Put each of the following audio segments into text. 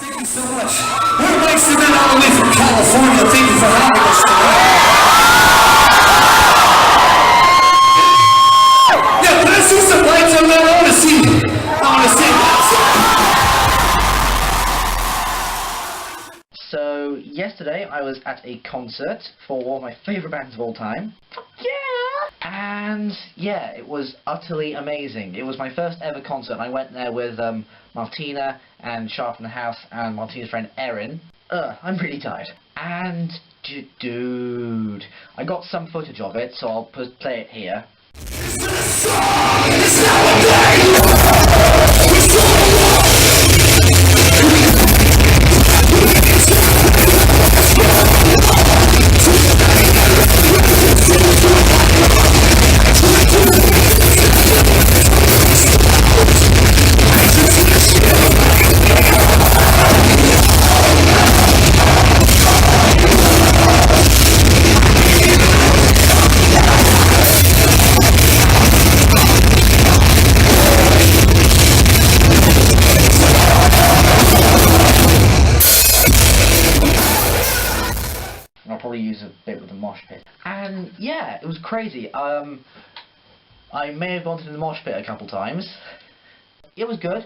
Thank you so much. We're Mike's and all the way from California. Thank you for having us today. Yeah, can I see some lights on there? I want to see lights. So, yesterday I was at a concert for one of my favourite bands of all time. Yeah! And, yeah, it was utterly amazing. It was my first ever concert, and I went there with Martina and Sharp in the house and Martina's friend Erin. I'm pretty tired. And, dude, I got some footage of it, so I'll play it here. I'll probably use a bit with the mosh pit. And yeah, it was crazy. I may have gone to the mosh pit a couple times. It was good.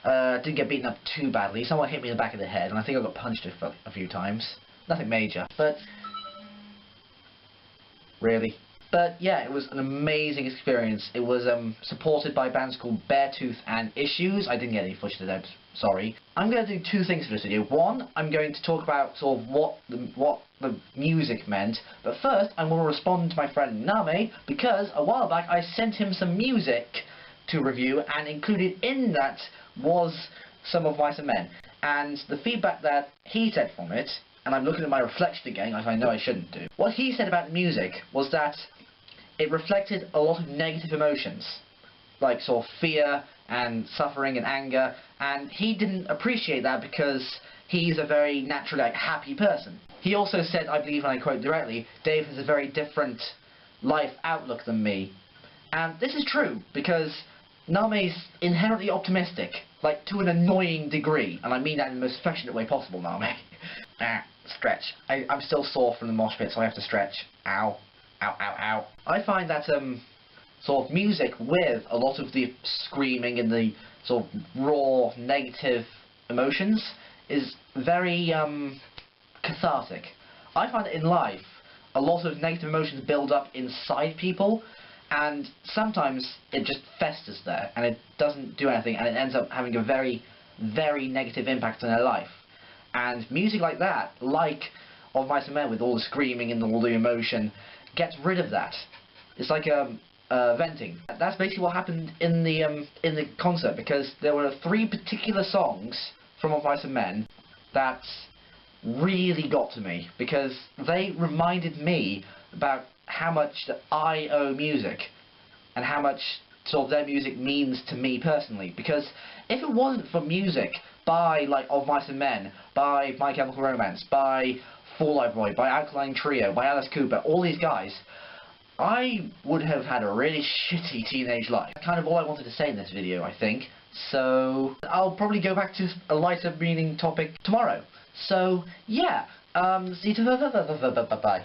Didn't get beaten up too badly. Someone hit me in the back of the head, and I think I got punched a few times. Nothing major, but really. But yeah, it was an amazing experience. It was supported by bands called VEDA'14 and Issues. I didn't get any footage of them, sorry. I'm going to do two things for this video. One, I'm going to talk about sort of what the music meant. But first, I'm going to respond to my friend Name, because a while back I sent him some music to review, and included in that was some of Mice and Men. And the feedback that he said from it, and I'm looking at my reflection again, like I know I shouldn't do. What he said about music was that it reflected a lot of negative emotions, like sort of fear and suffering and anger, and he didn't appreciate that because he's a very naturally happy person. He also said, I believe, and I quote directly, Dave has a very different life outlook than me. And this is true, because Name's inherently optimistic, like to an annoying degree, and I mean that in the most affectionate way possible, Name. Stretch. I'm still sore from the mosh pit, so I have to stretch. Ow. Ow, ow, ow. I find that sort of music with a lot of the screaming and the sort of raw negative emotions is very cathartic. I find that in life a lot of negative emotions build up inside people, and sometimes it just festers there and it doesn't do anything, and it ends up having a very, very negative impact on their life. And music like that, like of Mice and Men, with all the screaming and all the emotion, gets rid of that. It's like venting. That's basically what happened in the concert, because there were 3 particular songs from Of Mice and Men that really got to me, because they reminded me about how much that I owe music and how much sort of their music means to me personally. Because if it wasn't for music by like Of Mice and Men, by My Chemical Romance, by Fall Out Boy, by Alkaline Trio, by Alice Cooper, all these guys, I would have had a really shitty teenage life. That's kind of all I wanted to say in this video, I think. So I'll probably go back to a lighter meaning topic tomorrow. So yeah, see you. Bye.